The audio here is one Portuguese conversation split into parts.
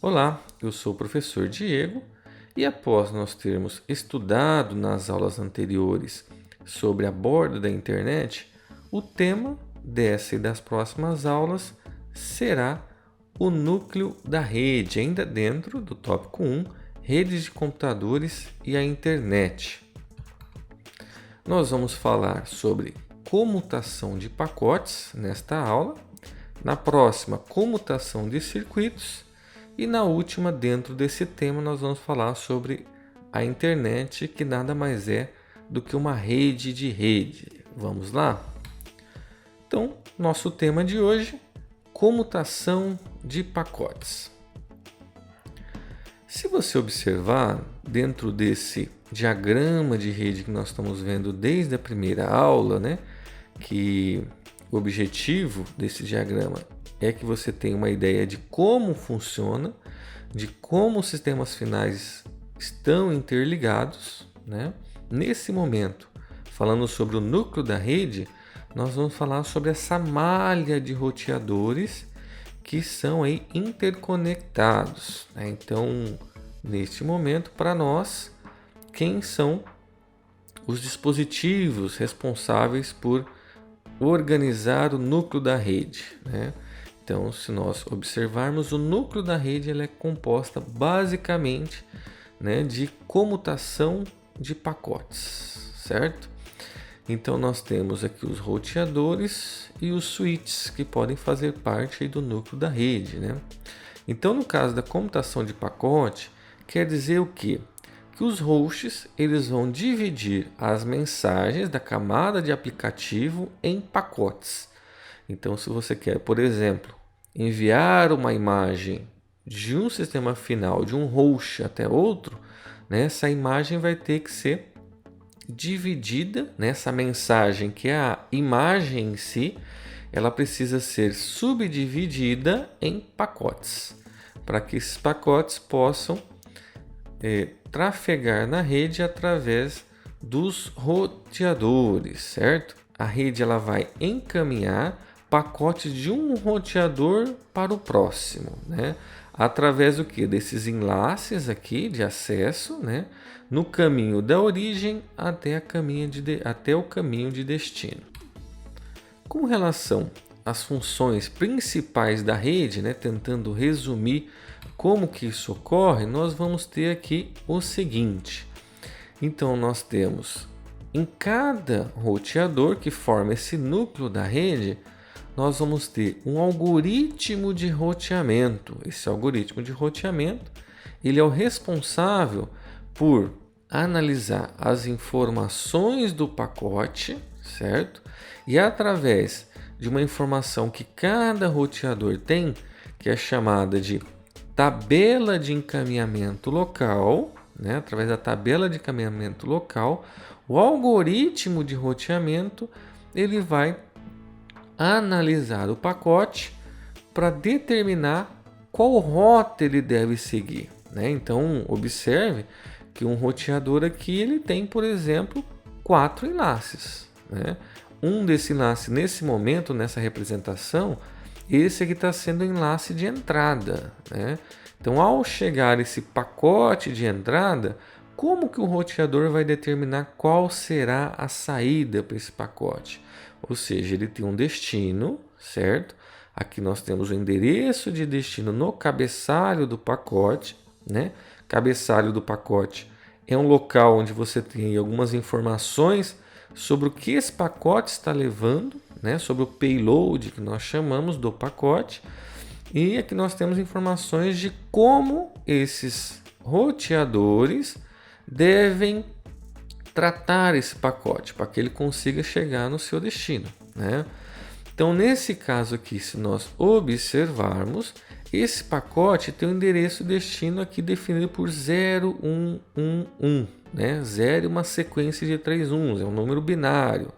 Olá, eu sou o professor Diego e após nós termos estudado nas aulas anteriores sobre a borda da internet, o tema dessa e das próximas aulas será o núcleo da rede, ainda dentro do tópico 1, redes de computadores e a internet. Nós vamos falar sobre comutação de pacotes nesta aula, na próxima, comutação de circuitos. E na última, dentro desse tema, nós vamos falar sobre a internet, que nada mais é do que uma rede de rede. Vamos lá? Então, nosso tema de hoje, comutação de pacotes. Se você observar dentro desse diagrama de rede que nós estamos vendo desde a primeira aula, né, que o objetivo desse diagrama é que você tenha uma ideia de como funciona, de como os sistemas finais estão interligados, né? Nesse momento, falando sobre o núcleo da rede, nós vamos falar sobre essa malha de roteadores que são aí interconectados, né? Então, neste momento, para nós, quem são os dispositivos responsáveis por organizar o núcleo da rede, né? Então, se nós observarmos, o núcleo da rede ela é composta basicamente, né, de comutação de pacotes, certo? Então, nós temos aqui os roteadores e os switches que podem fazer parte aí do núcleo da rede, né? Então, no caso da comutação de pacote, quer dizer o quê? Que os hosts eles vão dividir as mensagens da camada de aplicativo em pacotes. Então, se você quer, por exemplo, enviar uma imagem de um sistema final, de um host até outro, né, essa imagem vai ter que ser dividida, nessa mensagem que é a imagem em si, ela precisa ser subdividida em pacotes, para que esses pacotes possam trafegar na rede através dos roteadores, certo? A rede ela vai encaminhar pacotes de um roteador para o próximo, né? Através do que? Desses enlaces aqui de acesso, né? No caminho da origem até o caminho de destino. Com relação às funções principais da rede, né? Tentando resumir como que isso ocorre, nós vamos ter aqui o seguinte. Então, nós temos em cada roteador que forma esse núcleo da rede, nós vamos ter um algoritmo de roteamento. Esse algoritmo de roteamento, ele é o responsável por analisar as informações do pacote, certo? E através de uma informação que cada roteador tem, que é chamada de tabela de encaminhamento local, né? Através da tabela de encaminhamento local, o algoritmo de roteamento ele vai analisar o pacote para determinar qual rota ele deve seguir, né? Então, observe que um roteador aqui ele tem, por exemplo, 4 enlaces, né? Um desse enlace, nesse momento, nessa representação, esse aqui está sendo o enlace de entrada, né? Então, ao chegar esse pacote de entrada, como que o roteador vai determinar qual será a saída para esse pacote? Ou seja, ele tem um destino, certo? Aqui nós temos o endereço de destino no cabeçalho do pacote, né? Cabeçalho do pacote é um local onde você tem algumas informações sobre o que esse pacote está levando, né? Sobre o payload que nós chamamos do pacote. E aqui nós temos informações de como esses roteadores devem tratar esse pacote para que ele consiga chegar no seu destino, né? Então, nesse caso aqui, se nós observarmos, esse pacote tem um endereço destino aqui definido por 0111, né? 0 uma sequência de 3 uns, é um número binário.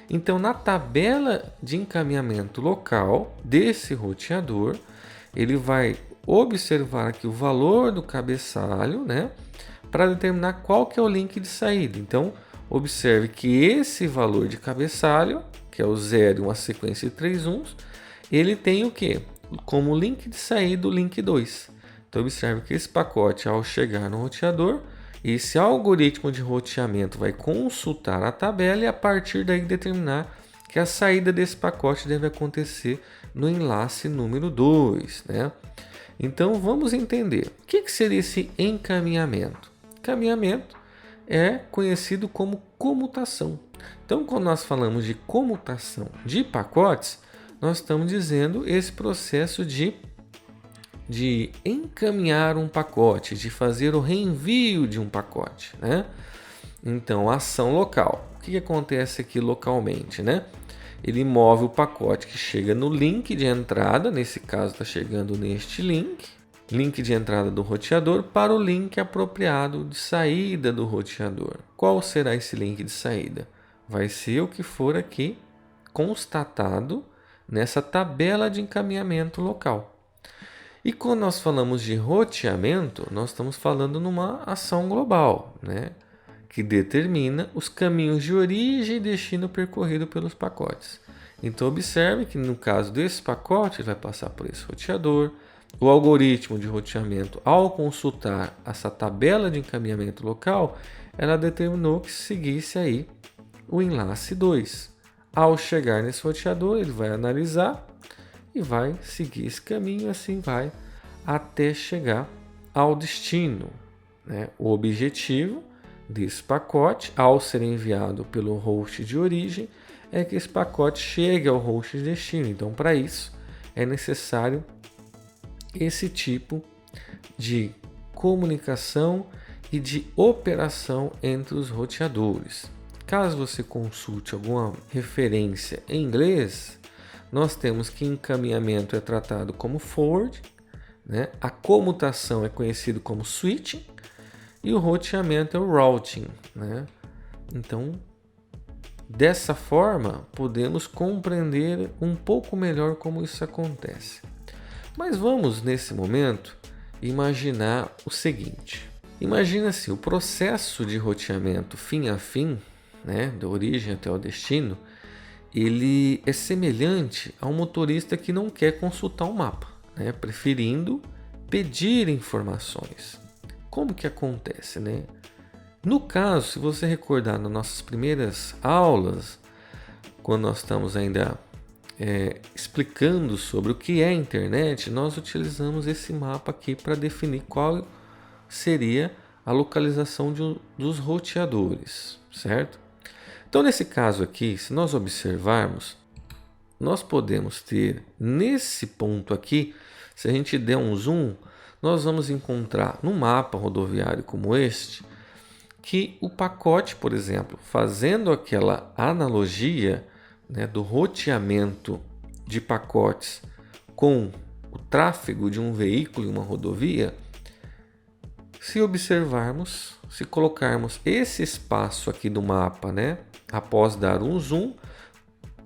Então, na tabela de encaminhamento local desse roteador, ele vai observar aqui o valor do cabeçalho, né, para determinar qual que é o link de saída. Então, observe que esse valor de cabeçalho, que é o 0 e uma sequência de 3 uns, ele tem o quê? Como link de saída o link 2. Então observe que esse pacote, ao chegar no roteador, esse algoritmo de roteamento vai consultar a tabela e a partir daí determinar que a saída desse pacote deve acontecer no enlace número 2, né? Então vamos entender o que seria esse encaminhamento. Encaminhamento é conhecido como comutação. Então, quando nós falamos de comutação de pacotes, nós estamos dizendo esse processo de encaminhar um pacote, de fazer o reenvio de um pacote, né? Então, ação local. O que acontece aqui localmente, né? Ele move o pacote que chega no link de entrada, nesse caso está chegando neste link de entrada do roteador, para o link apropriado de saída do roteador. Qual será esse link de saída? Vai ser o que for aqui constatado nessa tabela de encaminhamento local. E quando nós falamos de roteamento, nós estamos falando numa ação global, né? Que determina os caminhos de origem e destino percorrido pelos pacotes. Então observe que no caso desse pacote, ele vai passar por esse roteador. O algoritmo de roteamento, ao consultar essa tabela de encaminhamento local, ela determinou que seguisse aí o enlace 2. Ao chegar nesse roteador, ele vai analisar e vai seguir esse caminho, assim vai até chegar ao destino, né? O objetivo desse pacote, ao ser enviado pelo host de origem, é que esse pacote chegue ao host de destino. Então, para isso, é necessário esse tipo de comunicação e de operação entre os roteadores. Caso você consulte alguma referência em inglês, nós temos que encaminhamento é tratado como forward, né? A comutação é conhecido como switching e o roteamento é o routing, né? Então, dessa forma, podemos compreender um pouco melhor como isso acontece. Mas vamos, nesse momento, imaginar o seguinte. Imagina-se o processo de roteamento fim a fim, né, da origem até o destino, ele é semelhante a um motorista que não quer consultar o mapa, né, preferindo pedir informações. Como que acontece, né? No caso, se você recordar nas nossas primeiras aulas, quando nós estamos ainda explicando sobre o que é a internet, nós utilizamos esse mapa aqui para definir qual seria a localização dos roteadores, certo? Então, nesse caso aqui, se nós observarmos, nós podemos ter nesse ponto aqui, se a gente der um zoom, nós vamos encontrar num mapa rodoviário como este, que o pacote, por exemplo, fazendo aquela analogia, né, do roteamento de pacotes com o tráfego de um veículo em uma rodovia, se observarmos, se colocarmos esse espaço aqui do mapa, né, após dar um zoom,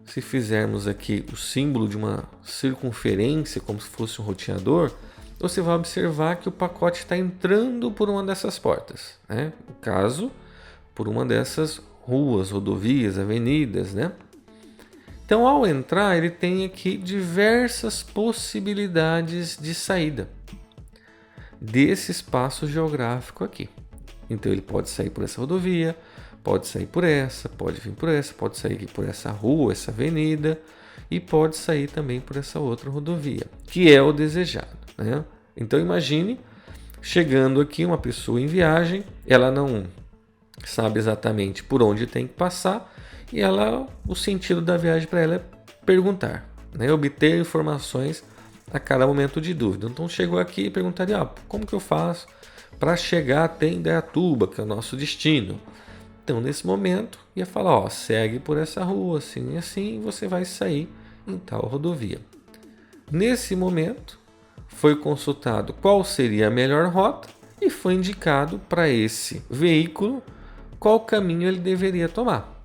se fizermos aqui o símbolo de uma circunferência, como se fosse um roteador, você vai observar que o pacote está entrando por uma dessas portas, né? No caso, por uma dessas ruas, rodovias, avenidas, né? Então, ao entrar, ele tem aqui diversas possibilidades de saída desse espaço geográfico aqui. Então, ele pode sair por essa rodovia, pode sair por essa, pode vir por essa, pode sair aqui por essa rua, essa avenida e pode sair também por essa outra rodovia, que é o desejado, né? Então, imagine chegando aqui uma pessoa em viagem, ela não sabe exatamente por onde tem que passar, e o sentido da viagem para ela é perguntar, né? Obter informações a cada momento de dúvida. Então chegou aqui e perguntaria, como que eu faço para chegar até Indaiatuba, que é o nosso destino? Então nesse momento ia falar, segue por essa rua, assim e assim, e você vai sair em tal rodovia. Nesse momento foi consultado qual seria a melhor rota e foi indicado para esse veículo qual caminho ele deveria tomar.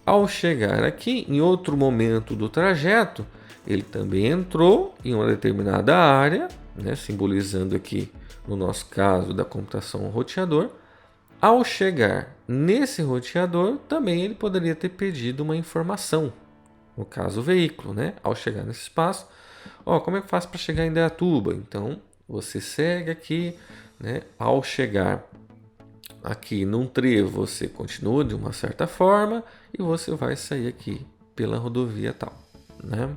Ao chegar aqui, em outro momento do trajeto, ele também entrou em uma determinada área, né, simbolizando aqui, no nosso caso, da computação roteador. Ao chegar nesse roteador, também ele poderia ter pedido uma informação, no caso o veículo, né? Ao chegar nesse espaço, como é que eu faço para chegar em Indaiatuba? Então, Você segue aqui, né? Ao chegar aqui num trevo, você continua de uma certa forma e você vai sair aqui pela rodovia tal, né?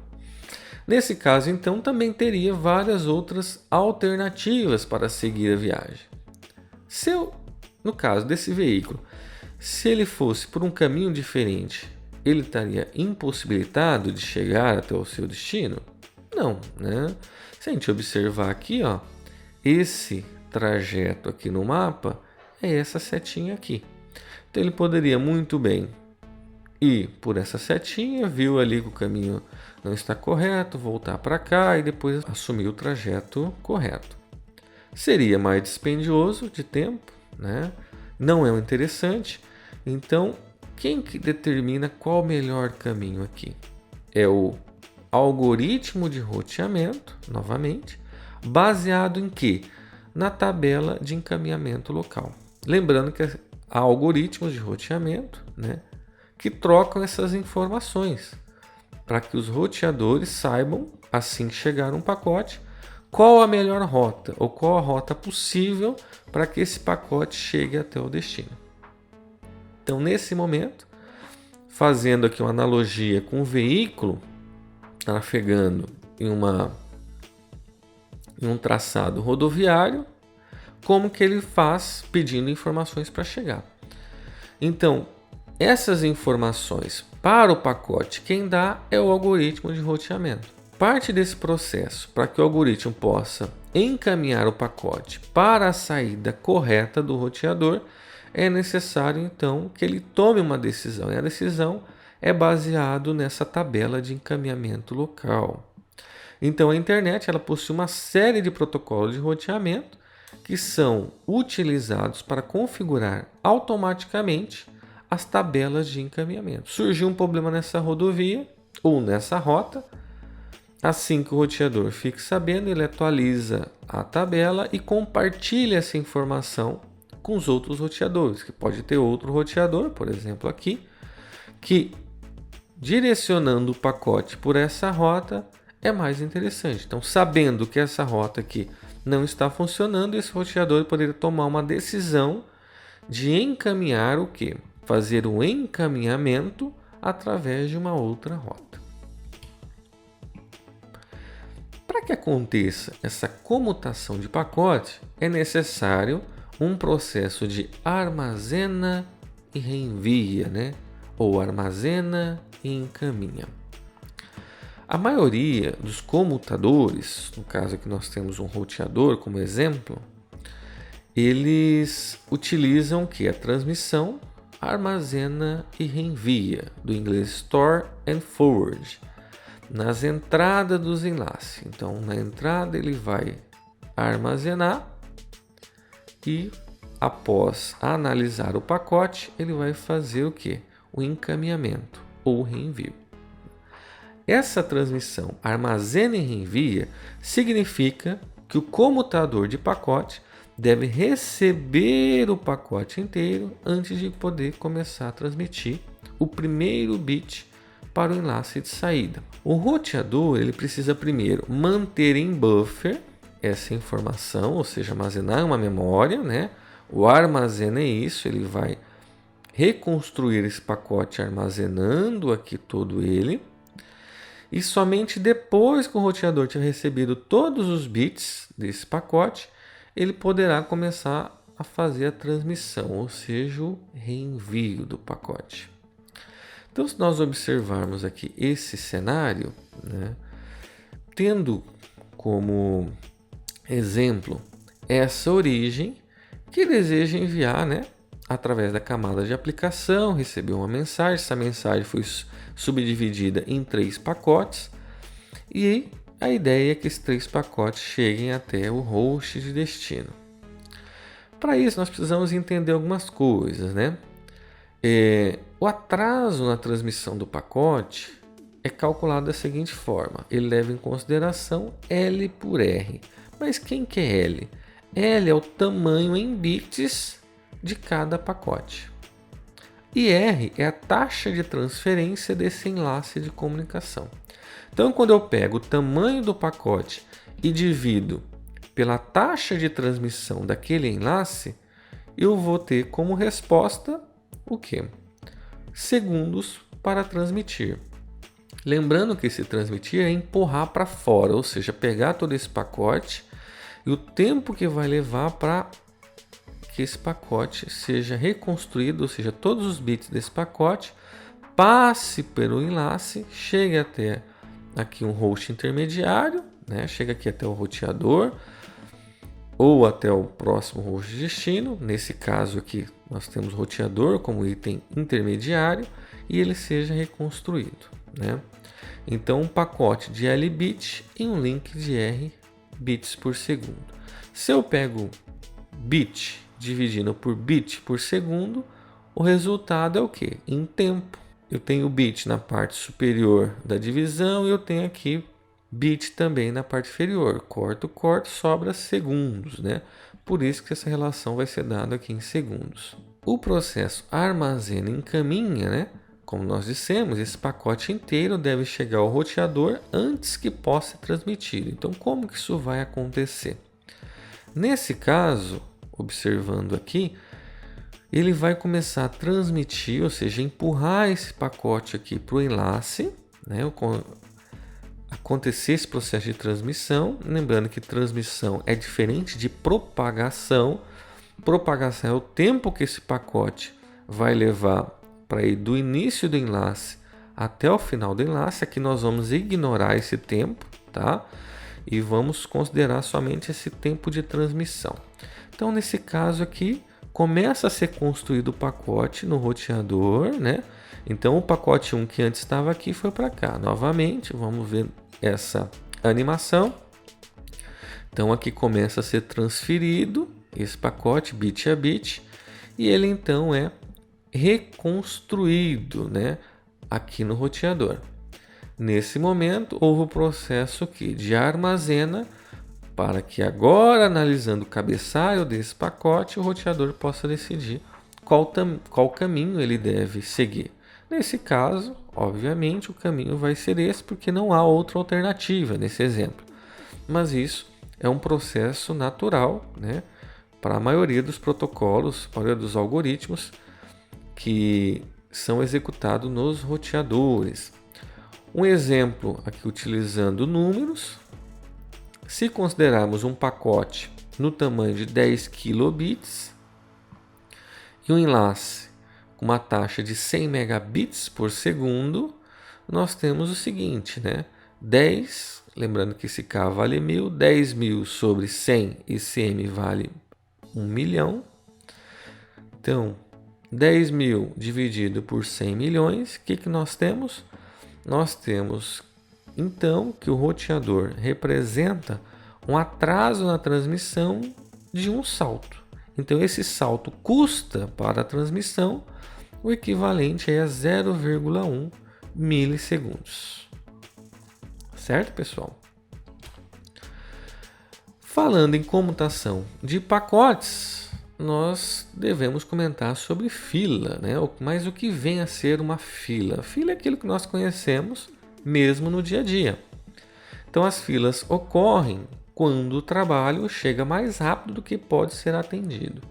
Nesse caso, então, também teria várias outras alternativas para seguir a viagem. No caso desse veículo, se ele fosse por um caminho diferente, ele estaria impossibilitado de chegar até o seu destino? Não, né? Se a gente observar aqui, ó, esse trajeto aqui no mapa é essa setinha aqui. Então ele poderia muito bem ir por essa setinha, viu ali que o caminho não está correto, voltar para cá e depois assumir o trajeto correto. Seria mais dispendioso de tempo, né? Não é o interessante. Então, quem que determina qual o melhor caminho aqui? É o algoritmo de roteamento, novamente, baseado em quê? Na tabela de encaminhamento local. Lembrando que há algoritmos de roteamento, né, que trocam essas informações para que os roteadores saibam, assim que chegar um pacote, qual a melhor rota ou qual a rota possível para que esse pacote chegue até o destino. Então, nesse momento, fazendo aqui uma analogia com o veículo trafegando em um traçado rodoviário, como que ele faz pedindo informações para chegar. Então, essas informações para o pacote, quem dá é o algoritmo de roteamento. Parte desse processo para que o algoritmo possa encaminhar o pacote para a saída correta do roteador, é necessário então que ele tome uma decisão. E a decisão é baseada nessa tabela de encaminhamento local. Então a internet ela possui uma série de protocolos de roteamento que são utilizados para configurar automaticamente as tabelas de encaminhamento. Surgiu um problema nessa rodovia ou nessa rota, assim que o roteador fique sabendo, ele atualiza a tabela e compartilha essa informação com os outros roteadores, que pode ter outro roteador, por exemplo aqui, que direcionando o pacote por essa rota é mais interessante. Então, sabendo que essa rota aqui não está funcionando, esse roteador poderia tomar uma decisão de encaminhar o quê? Fazer o encaminhamento através de uma outra rota. Para que aconteça essa comutação de pacote, é necessário um processo de armazena e reenvia, né? Ou armazena e encaminha. A maioria dos comutadores, no caso aqui nós temos um roteador como exemplo, eles utilizam o que? A transmissão, armazena e reenvia, do inglês store and forward, nas entradas dos enlaces. Então, na entrada ele vai armazenar e após analisar o pacote, ele vai fazer o que? O encaminhamento ou reenvio. Essa transmissão armazena e reenvia significa que o comutador de pacote deve receber o pacote inteiro antes de poder começar a transmitir o primeiro bit para o enlace de saída. O roteador ele precisa primeiro manter em buffer essa informação, ou seja, armazenar uma memória, né? O armazena é isso, ele vai reconstruir esse pacote armazenando aqui todo ele. E somente depois que o roteador tiver recebido todos os bits desse pacote, ele poderá começar a fazer a transmissão, ou seja, o reenvio do pacote. Então, se nós observarmos aqui esse cenário, né, tendo como exemplo essa origem que deseja enviar, né, através da camada de aplicação, recebeu uma mensagem, essa mensagem foi subdividida em 3 pacotes e a ideia é que esses 3 pacotes cheguem até o host de destino. Para isso nós precisamos entender algumas coisas, né? O atraso na transmissão do pacote é calculado da seguinte forma, ele leva em consideração L por R. Mas quem que é L? L é o tamanho em bits de cada pacote. E R é a taxa de transferência desse enlace de comunicação. Então, quando eu pego o tamanho do pacote e divido pela taxa de transmissão daquele enlace, eu vou ter como resposta o quê? Segundos para transmitir. Lembrando que esse transmitir é empurrar para fora, ou seja, pegar todo esse pacote e o tempo que vai levar para que esse pacote seja reconstruído, ou seja, todos os bits desse pacote passe pelo enlace, chegue até aqui um host intermediário, né? Chega aqui até o roteador ou até o próximo host de destino. Nesse caso aqui nós temos o roteador como item intermediário e ele seja reconstruído, né? Então um pacote de L bit e um link de R bits por segundo. Se eu pego bit dividindo por bit por segundo, o resultado é o que? Em tempo. Eu tenho bit na parte superior da divisão e eu tenho aqui bit também na parte inferior. Corto, sobra segundos, né? Por isso que essa relação vai ser dada aqui em segundos. O processo armazena e encaminha, né? Como nós dissemos, esse pacote inteiro deve chegar ao roteador antes que possa ser transmitido. Então, como que isso vai acontecer? Nesse caso, observando aqui, ele vai começar a transmitir, ou seja, empurrar esse pacote aqui para o enlace, né? Acontecer esse processo de transmissão. Lembrando que transmissão é diferente de propagação. Propagação é o tempo que esse pacote vai levar para ir do início do enlace até o final do enlace. Aqui nós vamos ignorar esse tempo, tá? E vamos considerar somente esse tempo de transmissão. Então, nesse caso aqui, começa a ser construído o pacote no roteador, né? Então, o pacote 1 que antes estava aqui foi para cá. Novamente, vamos ver essa animação. Então, aqui começa a ser transferido esse pacote bit a bit e ele então é reconstruído, né? Aqui no roteador. Nesse momento, houve o processo aqui de armazena para que agora, analisando o cabeçalho desse pacote, o roteador possa decidir qual caminho ele deve seguir. Nesse caso, obviamente, o caminho vai ser esse, porque não há outra alternativa nesse exemplo. Mas isso é um processo natural, né, para a maioria dos protocolos, a maioria dos algoritmos que são executados nos roteadores. Um exemplo aqui utilizando números. Se considerarmos um pacote no tamanho de 10 kilobits e um enlace com uma taxa de 100 megabits por segundo, nós temos o seguinte, né? 10, lembrando que esse K vale 1000, 10.000 sobre 100, esse M vale 1 milhão. Então, 10.000 dividido por 100 milhões, o que nós temos? Nós temos então que o roteador representa um atraso na transmissão de um salto. Então esse salto custa para a transmissão o equivalente a 0,1 milissegundos. Certo, pessoal? Falando em comutação de pacotes, nós devemos comentar sobre fila, né? Mas o que vem a ser uma fila? Fila é aquilo que nós conhecemos mesmo no dia a dia. Então as filas ocorrem quando o trabalho chega mais rápido do que pode ser atendido.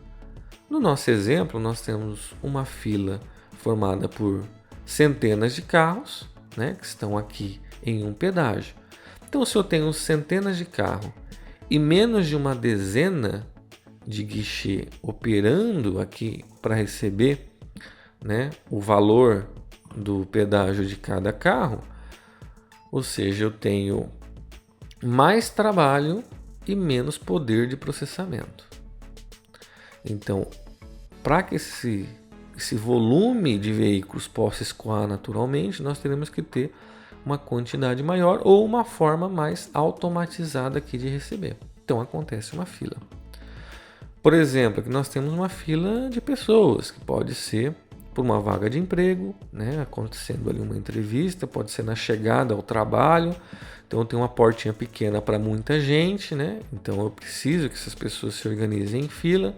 No nosso exemplo, nós temos uma fila formada por centenas de carros, né, que estão aqui em um pedágio. Então, se eu tenho centenas de carros e menos de uma dezena de guichê operando aqui para receber, né, o valor do pedágio de cada carro, ou seja, eu tenho mais trabalho e menos poder de processamento. Então, para que esse volume de veículos possa escoar naturalmente, nós teremos que ter uma quantidade maior ou uma forma mais automatizada aqui de receber. Então, acontece uma fila. Por exemplo, aqui nós temos uma fila de pessoas, que pode ser por uma vaga de emprego, né, acontecendo ali uma entrevista, pode ser na chegada ao trabalho. Então tem uma portinha pequena para muita gente, né? Então eu preciso que essas pessoas se organizem em fila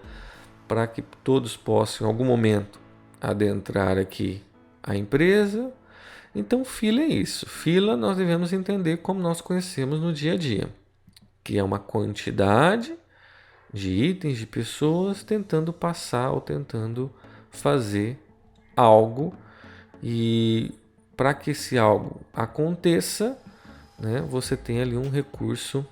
para que todos possam em algum momento adentrar aqui a empresa. Então fila é isso. Fila nós devemos entender como nós conhecemos no dia a dia. que é uma quantidade de itens, de pessoas tentando passar ou tentando fazer algo. E para que esse algo aconteça, né, você tem ali um recurso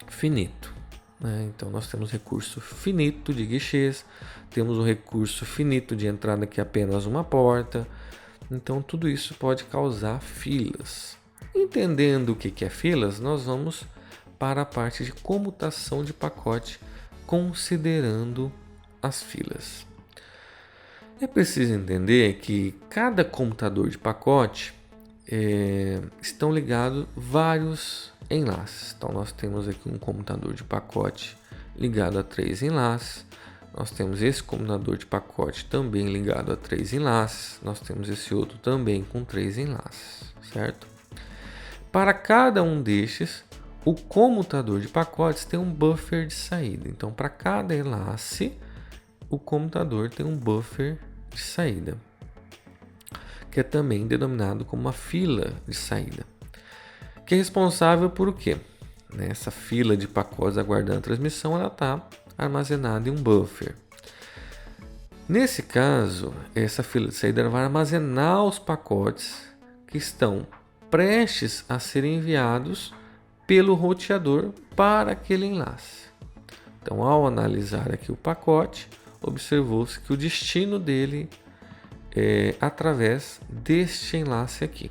finito. Né? Então nós temos recurso finito de guichês, temos um recurso finito de entrada que é apenas uma porta. Então tudo isso pode causar filas. Entendendo o que é filas, nós vamos para a parte de comutação de pacote, considerando as filas. É preciso entender que cada comutador de pacote estão ligados vários enlaces. Então nós temos aqui um comutador de pacote ligado a 3 enlaces. Nós temos esse comutador de pacote também ligado a 3 enlaces. Nós temos esse outro também com 3 enlaces, certo? Para cada um destes, o comutador de pacotes tem um buffer de saída. Então, para cada enlace, o comutador tem um buffer de saída, que é também denominado como uma fila de saída, que é responsável por o quê? Essa fila de pacotes aguardando a transmissão, ela está armazenada em um buffer. Nesse caso, essa fila de saída vai armazenar os pacotes que estão prestes a serem enviados pelo roteador para aquele enlace. Então, ao analisar aqui o pacote, observou-se que o destino dele é através deste enlace aqui.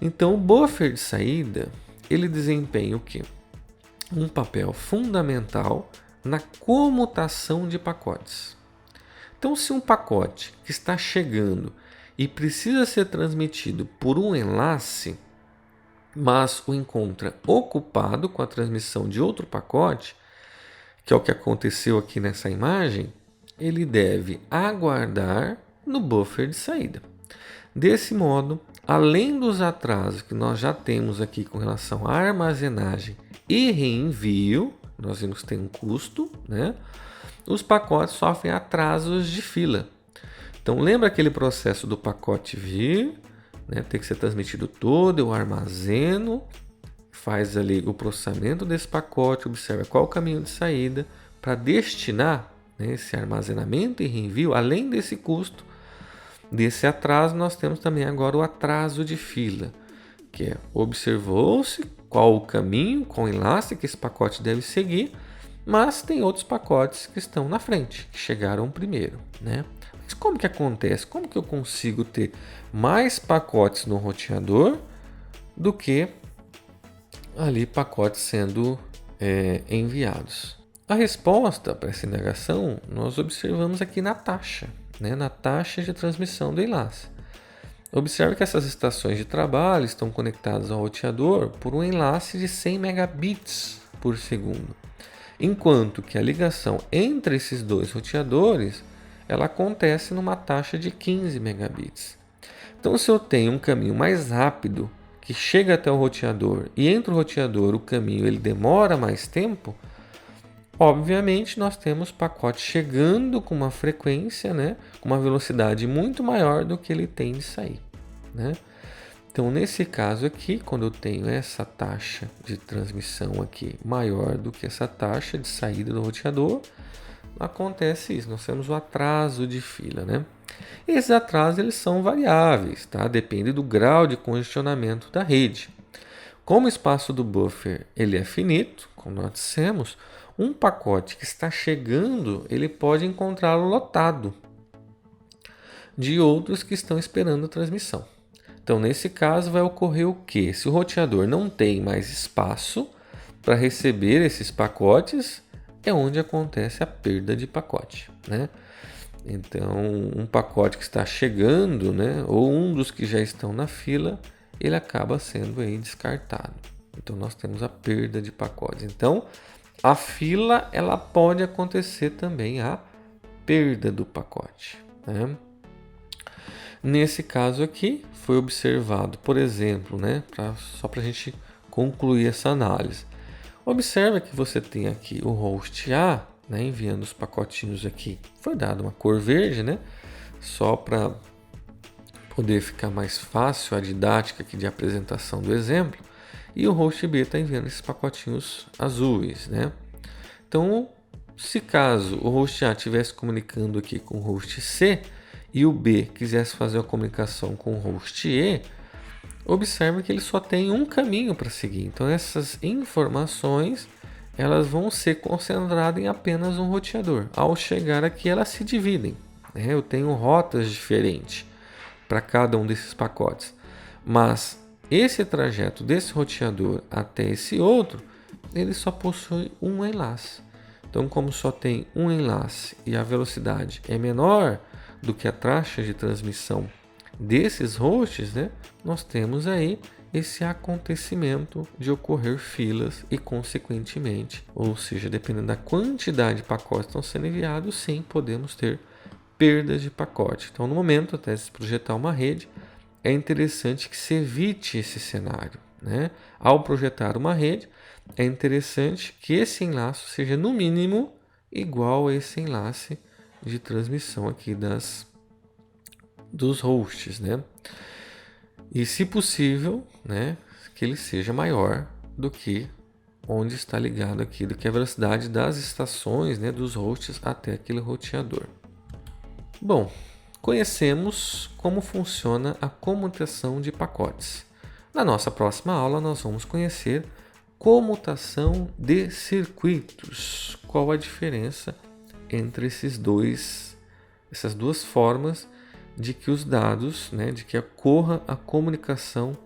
Então, o buffer de saída, ele desempenha o quê? Um papel fundamental na comutação de pacotes. Então, se um pacote que está chegando e precisa ser transmitido por um enlace, mas o encontra ocupado com a transmissão de outro pacote, que é o que aconteceu aqui nessa imagem, ele deve aguardar no buffer de saída. Desse modo, além dos atrasos que nós já temos aqui com relação à armazenagem e reenvio, nós vimos que tem um custo, né? Os pacotes sofrem atrasos de fila. Então, lembra aquele processo do pacote vir, né? Tem que ser transmitido todo, eu armazeno, faz ali o processamento desse pacote, observa qual o caminho de saída para destinar, né, esse armazenamento e reenvio. Além desse custo, desse atraso, nós temos também agora o atraso de fila, que é observou-se qual o caminho, qual o enlace que esse pacote deve seguir, mas tem outros pacotes que estão na frente, que chegaram primeiro, né? Mas como que acontece? Como que eu consigo ter mais pacotes no roteador do que ali pacotes sendo enviados? A resposta para essa indagação nós observamos aqui na taxa, né? Na taxa de transmissão do enlace. Observe que essas estações de trabalho estão conectadas ao roteador por um enlace de 100 megabits por segundo, enquanto que a ligação entre esses dois roteadores ela acontece numa taxa de 15 megabits. Então, se eu tenho um caminho mais rápido que chega até o roteador e entre o roteador o caminho ele demora mais tempo, obviamente nós temos pacote chegando com uma frequência, né, com uma velocidade muito maior do que ele tem de sair, né? Então, nesse caso aqui, quando eu tenho essa taxa de transmissão aqui maior do que essa taxa de saída do roteador, acontece isso, nós temos o atraso de fila, né? Esses atrasos eles são variáveis, tá? Depende do grau de congestionamento da rede. Como o espaço do buffer ele é finito, como nós dissemos, um pacote que está chegando, ele pode encontrá-lo lotado de outros que estão esperando a transmissão. Então, nesse caso, vai ocorrer o quê? Se o roteador não tem mais espaço para receber esses pacotes, é onde acontece a perda de pacote, né? Então, um pacote que está chegando, né, ou um dos que já estão na fila, ele acaba sendo aí descartado. Então, nós temos a perda de pacotes. Então, a fila ela pode acontecer também a perda do pacote, né? Nesse caso aqui, foi observado, por exemplo, né, só para a gente concluir essa análise. Observa que você tem aqui o host A, né, enviando os pacotinhos aqui. Foi dado uma cor verde, né, só para poder ficar mais fácil a didática aqui de apresentação do exemplo. e o host B está enviando esses pacotinhos azuis, né? Então, se caso o host A estivesse comunicando aqui com o host C e o B quisesse fazer a comunicação com o host E, observe que ele só tem um caminho para seguir. Então, essas informações elas vão ser concentradas em apenas um roteador. Ao chegar aqui, elas se dividem, né? Eu tenho rotas diferentes para cada um desses pacotes, mas esse trajeto desse roteador até esse outro, ele só possui um enlace. Então, como só tem um enlace e a velocidade é menor do que a taxa de transmissão desses hosts, né, nós temos aí esse acontecimento de ocorrer filas e, consequentemente, ou seja, dependendo da quantidade de pacotes que estão sendo enviados, sim, podemos ter perdas de pacote. Então, no momento, até se projetar uma rede, é interessante que se evite esse cenário, né? Ao projetar uma rede, é interessante que esse enlace seja, no mínimo, igual a esse enlace de transmissão aqui dos hosts, né? E, se possível, né, que ele seja maior do que onde está ligado aqui, do que a velocidade das estações, né, dos hosts até aquele roteador. Bom, conhecemos como funciona a comutação de pacotes. Na nossa próxima aula, nós vamos conhecer comutação de circuitos. Qual a diferença entre essas duas formas de que os dados, né, de que ocorra a comunicação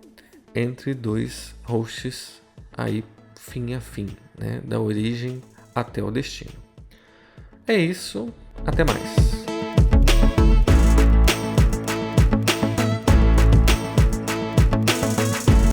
entre dois hosts aí fim a fim, né, da origem até o destino. É isso, até mais.